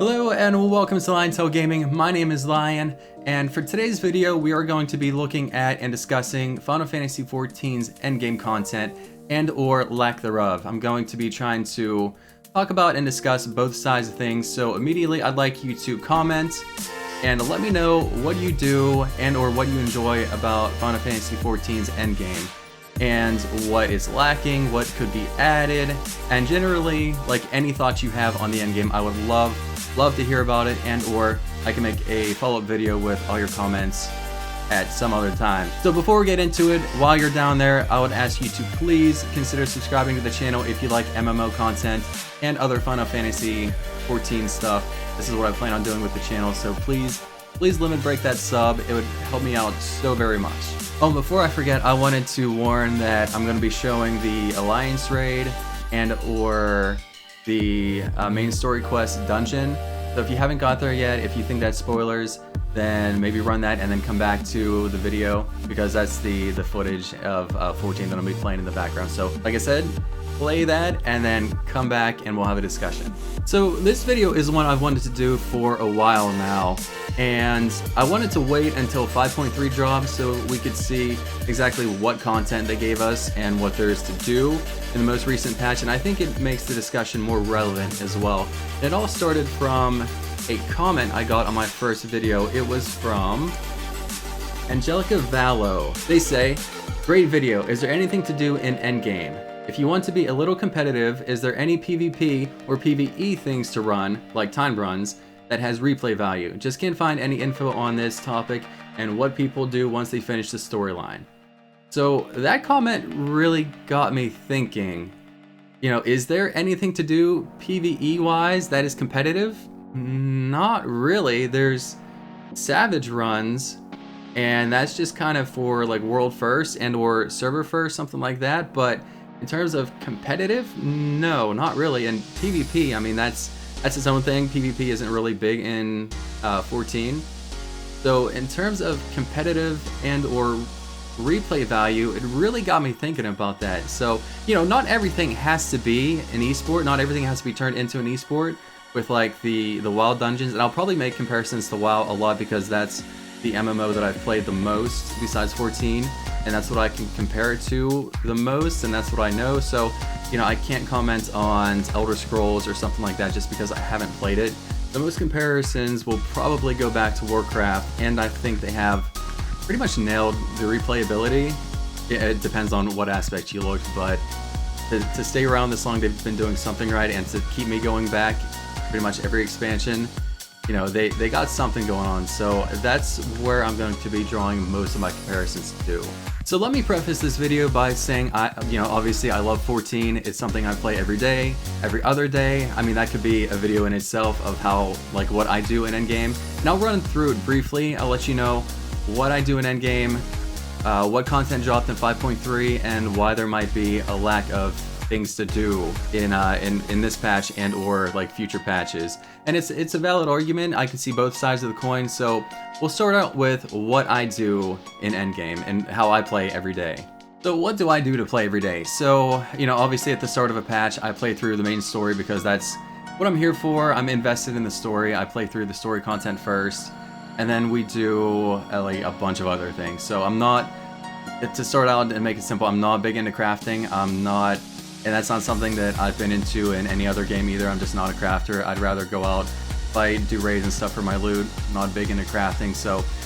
Hello and welcome to Liontail Gaming. My name is Lion, and for today's video we are going to be looking at and discussing Final Fantasy XIV's endgame content and or lack thereof. I'm going to be trying to talk about and discuss both sides of things, so immediately I'd like you to comment and let me know what you do and or what you enjoy about Final Fantasy XIV's endgame and what is lacking, what could be added, and generally like any thoughts you have on the endgame. I would love to hear about it, and or I can make a follow-up video with all your comments at some other time. So before we get into it, while you're down there, I would ask you to please consider subscribing to the channel if you like MMO content and other Final Fantasy XIV stuff. This is what I plan on doing with the channel, so please limit break that sub. It would help me out so very much. Oh, before I forget, I wanted to warn that I'm going to be showing the Alliance raid and or the main story quest dungeon. So if you haven't got there yet, if you think that's spoilers, then maybe run that and then come back to the video, because that's the footage of 14 that I'll be playing in the background. So like I said, play that and then come back and we'll have a discussion. So this video is one I've wanted to do for a while now, and I wanted to wait until 5.3 drops so we could see exactly what content they gave us and what there is to do in the most recent patch, and I think it makes the discussion more relevant as well. It all started from a comment I got on my first video. It was from Angelica Vallo. They say, "Great video. Is there anything to do in Endgame? If you want to be a little competitive, is there any PvP or PvE things to run, like time runs, that has replay value? Just can't find any info on this topic and what people do once they finish the storyline." So that comment really got me thinking, is there anything to do PvE wise that is competitive? Not really. There's Savage runs, and that's just kind of for like world first and or server first, something like that. But in terms of competitive, no, not really. And PvP, I mean, that's its own thing. PvP isn't really big in 14. So in terms of competitive and or replay value, it really got me thinking about that. So, not everything has to be an esport. Not everything has to be turned into an esport with like the WoW dungeons. And I'll probably make comparisons to WoW a lot because that's the MMO that I've played the most besides 14. And that's what I can compare it to the most, and that's what I know. So, I can't comment on Elder Scrolls or something like that just because I haven't played it. The most comparisons will probably go back to Warcraft, and I think they have pretty much nailed the replayability. It depends on what aspect you look, but to stay around this long, they've been doing something right, and to keep me going back pretty much every expansion, they got something going on. So that's where I'm going to be drawing most of my comparisons to. So let me preface this video by saying, obviously I love 14. It's something I play every day, every other day. I mean, that could be a video in itself of how, like, what I do in Endgame. And I'll run through it briefly. I'll let you know what I do in Endgame, what content dropped in 5.3, and why there might be a lack of things to do in this patch and or like future patches. And it's a valid argument. I can see both sides of the coin. So we'll start out with what I do in Endgame and how I play every day. So what do I do to play every day? So, obviously at the start of a patch, I play through the main story because that's what I'm here for. I'm invested in the story. I play through the story content first, and then we do like a bunch of other things. So I'm not, to start out and make it simple, I'm not big into crafting. And that's not something that I've been into in any other game either. I'm just not a crafter. I'd rather go out, fight, do raids and stuff for my loot. I'm not big into crafting,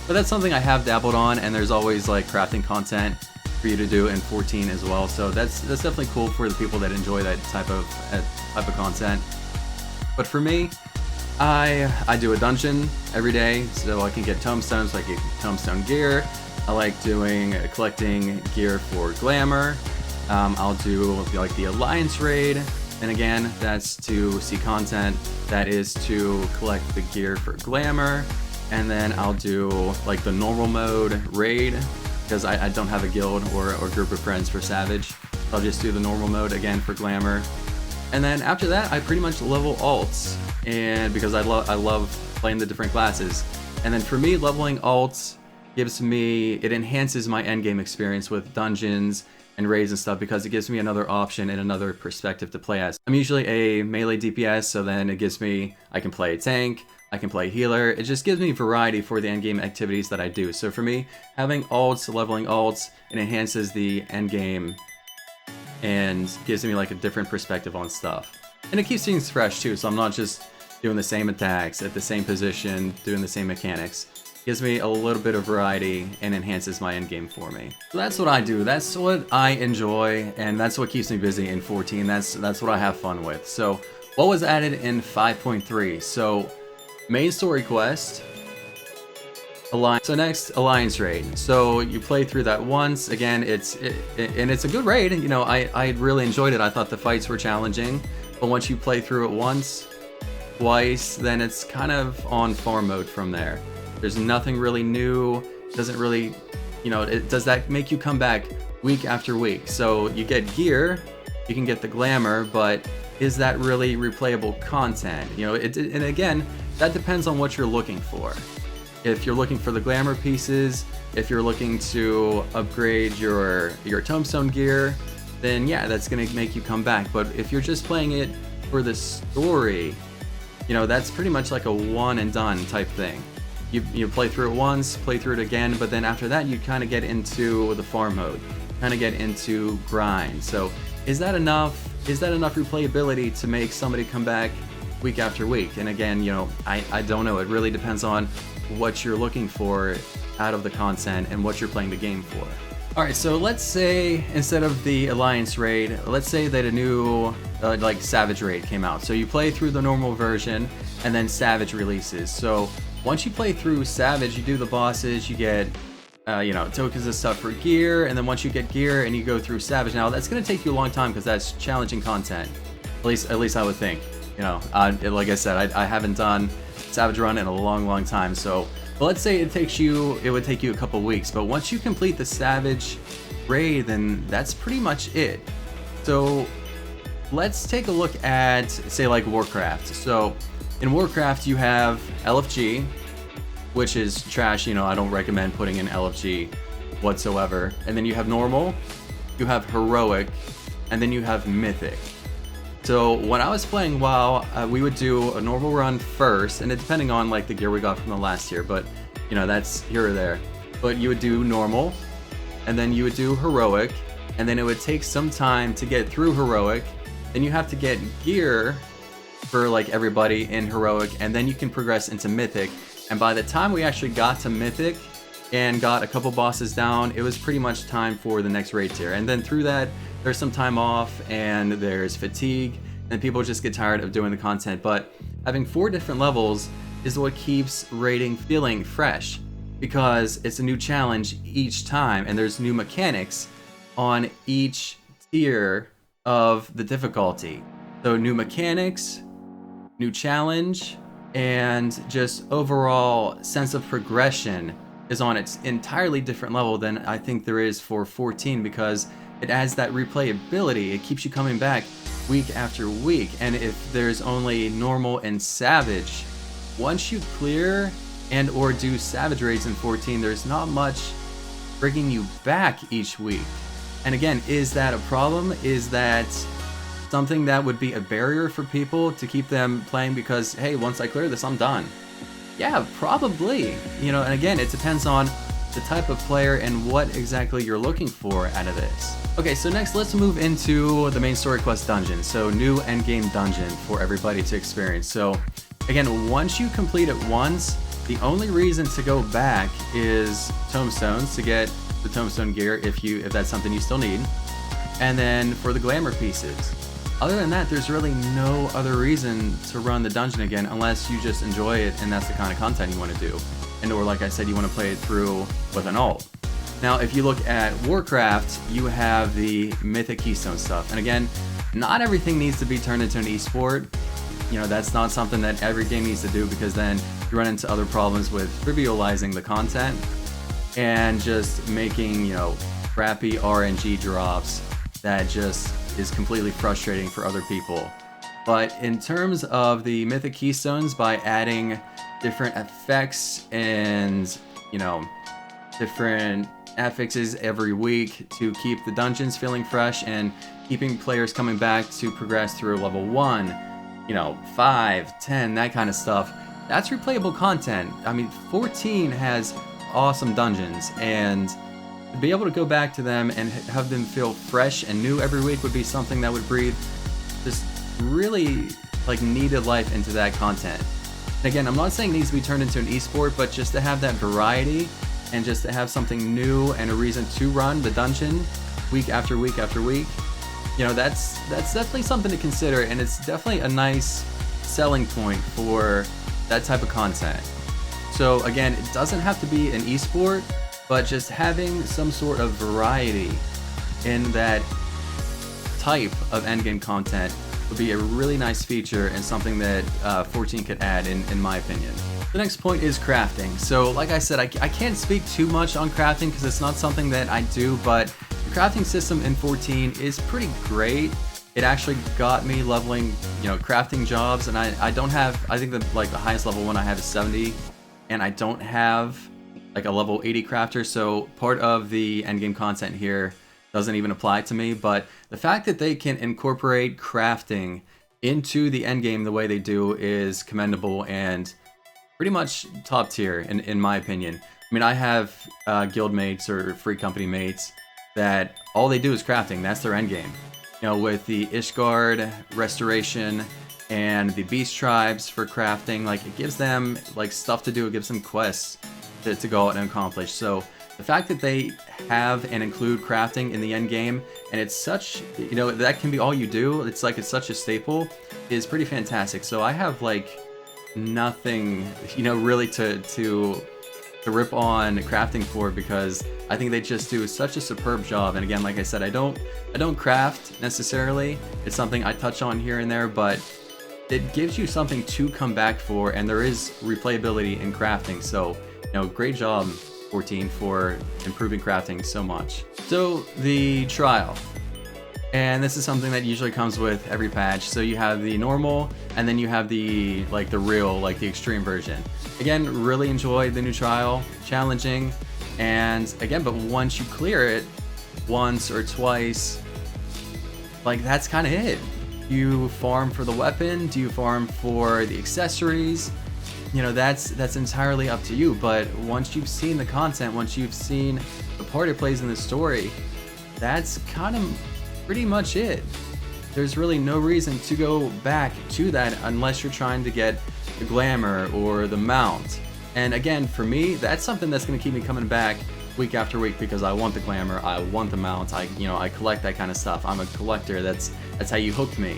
but that's something I have dabbled on, and there's always like crafting content for you to do in 14 as well. So that's definitely cool for the people that enjoy that type of content. But for me, I do a dungeon every day so I can get tomestones, so I get tomestone gear. I like collecting gear for glamour. I'll do like the Alliance raid, and again, that's to see content that is to collect the gear for glamour. And then I'll do like the normal mode raid because I don't have a guild or group of friends for Savage. I'll just do the normal mode again for glamour. And then after that, I pretty much level alts, and because I love playing the different classes. And then for me, leveling alts it enhances my endgame experience with dungeons and raids and stuff because it gives me another option and another perspective to play as. I'm usually a melee DPS, so then it gives me, I can play tank, I can play healer. It just gives me variety for the endgame activities that I do. So for me, having ults, leveling ults, it enhances the endgame and gives me like a different perspective on stuff. And it keeps things fresh too, so I'm not just doing the same attacks at the same position, doing the same mechanics. Gives me a little bit of variety and enhances my endgame for me. So that's what I do, that's what I enjoy, and that's what keeps me busy in 14. That's what I have fun with. So what was added in 5.3? So main story quest, Alliance. So next, Alliance raid. So you play through that once. Again, it's a good raid. You know, I really enjoyed it. I thought the fights were challenging, but once you play through it once, twice, then it's kind of on farm mode from there. There's nothing really new. Doesn't really, you know, does that make you come back week after week? So you get gear, you can get the glamour, but is that really replayable content? You know, and again, that depends on what you're looking for. If you're looking for the glamour pieces, if you're looking to upgrade your tombstone gear, then yeah, that's gonna make you come back. But if you're just playing it for the story, you know, that's pretty much like a one and done type thing. You play through it once, play through it again, but then after that you kind of get into the farm mode, kind of get into grind. So is that enough? Is that enough replayability to make somebody come back week after week? And again, you know, I don't know. It really depends on what you're looking for out of the content and what you're playing the game for. Alright, so let's say instead of the Alliance raid, let's say that a new like Savage raid came out. So you play through the normal version and then Savage releases. So once you play through Savage, you do the bosses, you get you know, tokens and stuff for gear, and then once you get gear and you go through Savage, now that's going to take you a long time because that's challenging content. At least I would think. You know, like I said, I haven't done Savage run in a long time, so but let's say it would take you a couple weeks, but once you complete the Savage raid, then that's pretty much it. So let's take a look at, say, like Warcraft. So in Warcraft you have LFG, which is trash. You know, I don't recommend putting in LFG whatsoever. And then you have normal, you have heroic, and then you have mythic. So when I was playing WoW, we would do a normal run first, and it depending on like the gear we got from the last year, but you know, that's here or there. But you would do normal, and then you would do heroic, and then it would take some time to get through heroic. Then you have to get gear for like everybody in heroic, and then you can progress into mythic. And by the time we actually got to mythic and got a couple bosses down, it was pretty much time for the next raid tier. And then through that, there's some time off and there's fatigue, and people just get tired of doing the content. But having 4 different levels is what keeps raiding feeling fresh, because it's a new challenge each time, and there's new mechanics on each tier of the difficulty. So new mechanics, new challenge, and just overall sense of progression is on its entirely different level than I think there is for 14, because it adds that replayability. It keeps you coming back week after week. And if there's only normal and savage, once you clear and or do savage raids in 14, there's not much bringing you back each week. And again, is that a problem? Is that something that would be a barrier for people to keep them playing because, hey, once I clear this, I'm done? Yeah, probably. You know, and again, it depends on the type of player and what exactly you're looking for out of this. Okay, so next let's move into the main story quest dungeon. So new endgame dungeon for everybody to experience. So again, once you complete it once, the only reason to go back is tombstones to get the tombstone gear if that's something you still need, and then for the glamour pieces. Other than that, there's really no other reason to run the dungeon again unless you just enjoy it and that's the kind of content you want to do. And or like I said, you want to play it through with an ult. Now, if you look at Warcraft, you have the Mythic Keystone stuff. And again, not everything needs to be turned into an esport. You know, that's not something that every game needs to do, because then you run into other problems with trivializing the content and just making, you know, crappy RNG drops that just is completely frustrating for other people. But in terms of the Mythic Keystones, by adding different effects and, you know, different affixes every week to keep the dungeons feeling fresh and keeping players coming back to progress through level 1, 5, 10, that kind of stuff. That's replayable content. I mean, 14 has awesome dungeons, and to be able to go back to them and have them feel fresh and new every week would be something that would breathe just really needed life into that content. And again, I'm not saying it needs to be turned into an esport, but just to have that variety and just to have something new and a reason to run the dungeon week after week after week, that's definitely something to consider, and it's definitely a nice selling point for that type of content. So again, it doesn't have to be an esport, but just having some sort of variety in that type of endgame content would be a really nice feature and something that 14 could add in my opinion. The next point is crafting. So like I said, I can't speak too much on crafting because it's not something that I do, but the crafting system in 14 is pretty great. It actually got me leveling, crafting jobs, and I don't have, I think the highest level one I have is 70, and I don't have a level 80 crafter, so part of the endgame content here doesn't even apply to me. But the fact that they can incorporate crafting into the endgame the way they do is commendable and pretty much top tier in my opinion. I mean, I have guild mates or free company mates that all they do is crafting. That's their endgame. With the Ishgard restoration and the beast tribes for crafting, it gives them stuff to do. It gives them quests to go out and accomplish. So the fact that they have and include crafting in the end game, and it's such, that can be all you do, it's such a staple, is pretty fantastic. So I have nothing, really to rip on crafting for, because I think they just do such a superb job. And again, like I said, I don't craft necessarily. It's something I touch on here and there, but it gives you something to come back for, and there is replayability in crafting. So great job 14 for improving crafting so much. So the trial, and this is something that usually comes with every patch. So you have the normal, and then you have the the real, the extreme version. Again, really enjoyed the new trial, challenging, and again, but once you clear it once or twice, that's kind of it. Do you farm for the weapon? Do you farm for the accessories? That's entirely up to you. But once you've seen the content, once you've seen the part it plays in the story, that's kind of pretty much it. There's really no reason to go back to that unless you're trying to get the glamour or the mount. And again, for me, that's something that's going to keep me coming back week after week, because I want the glamour, I want the mount, I collect that kind of stuff. I'm a collector. That's how you hooked me.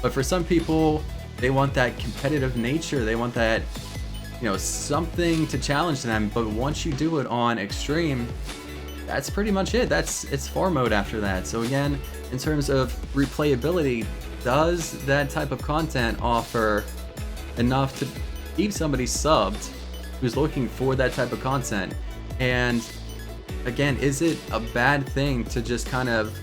But for some people, they want that competitive nature. They want that, something to challenge them. But once you do it on extreme, that's pretty much it. It's farm mode after that. So again, in terms of replayability, does that type of content offer enough to keep somebody subbed who's looking for that type of content? And again, is it a bad thing to just kind of,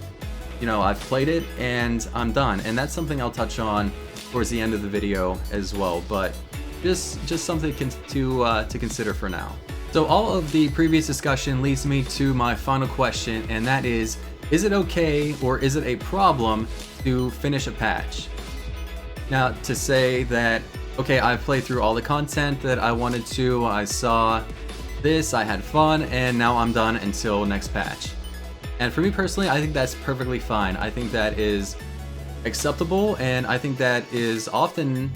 I've played it and I'm done? And that's something I'll touch on towards the end of the video as well, but just something to consider for now. So all of the previous discussion leads me to my final question, and that is it okay or is it a problem to finish a patch? Now, to say that, okay, I've played through all the content that I wanted to, I saw this, I had fun, and now I'm done until next patch. And for me personally, I think that's perfectly fine. I think that is acceptable, and I think that is often,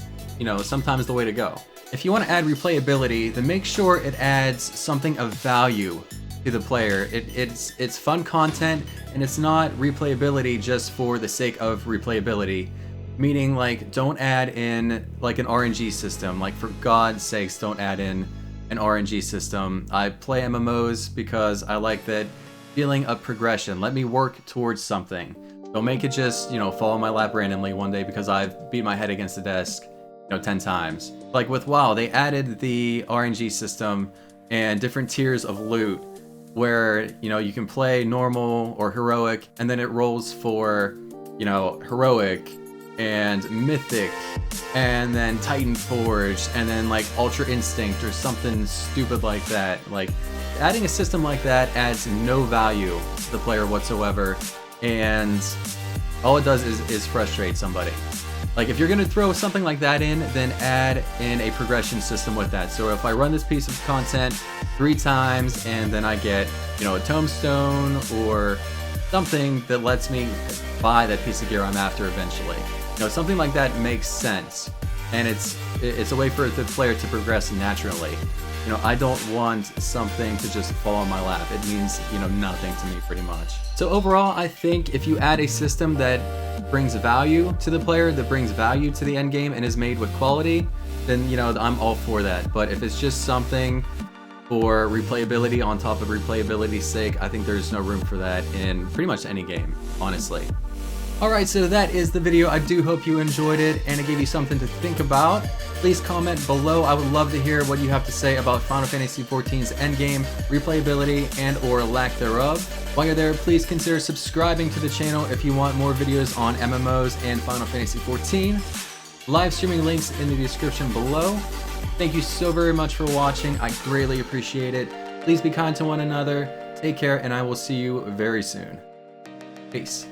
sometimes the way to go. If you want to add replayability, then make sure it adds something of value to the player. It's fun content, and it's not replayability just for the sake of replayability. Meaning, don't add in an RNG system. For God's sakes, don't add in an RNG system. I play MMOs because I like that feeling of progression. Let me work towards something. Don't make it just, fall in my lap randomly one day because I've beat my head against the desk, 10 times. With WoW, they added the RNG system and different tiers of loot where, you can play normal or heroic, and then it rolls for, heroic, and Mythic, and then Titan Forge, and then like Ultra Instinct or something stupid like that. Like, adding a system like that adds no value to the player whatsoever, and all it does is frustrate somebody. Like, if you're gonna throw something like that in, then add in a progression system with that. So if I run this piece of content 3 times and then I get, you know, a tombstone or something that lets me buy that piece of gear I'm after eventually. You know, something like that makes sense, and it's a way for the player to progress naturally. You know, I don't want something to just fall on my lap. It means, you know, nothing to me pretty much. So overall, I think if you add a system that brings value to the player, that brings value to the end game and is made with quality, then, you know, I'm all for that. But if it's just something for replayability on top of replayability's sake, I think there's no room for that in pretty much any game, honestly. Alright, so that is the video. I do hope you enjoyed it and it gave you something to think about. Please comment below. I would love to hear what you have to say about Final Fantasy XIV's endgame, replayability, and or lack thereof. While you're there, please consider subscribing to the channel if you want more videos on MMOs and Final Fantasy XIV. Live streaming links in the description below. Thank you so very much for watching. I greatly appreciate it. Please be kind to one another. Take care, and I will see you very soon. Peace.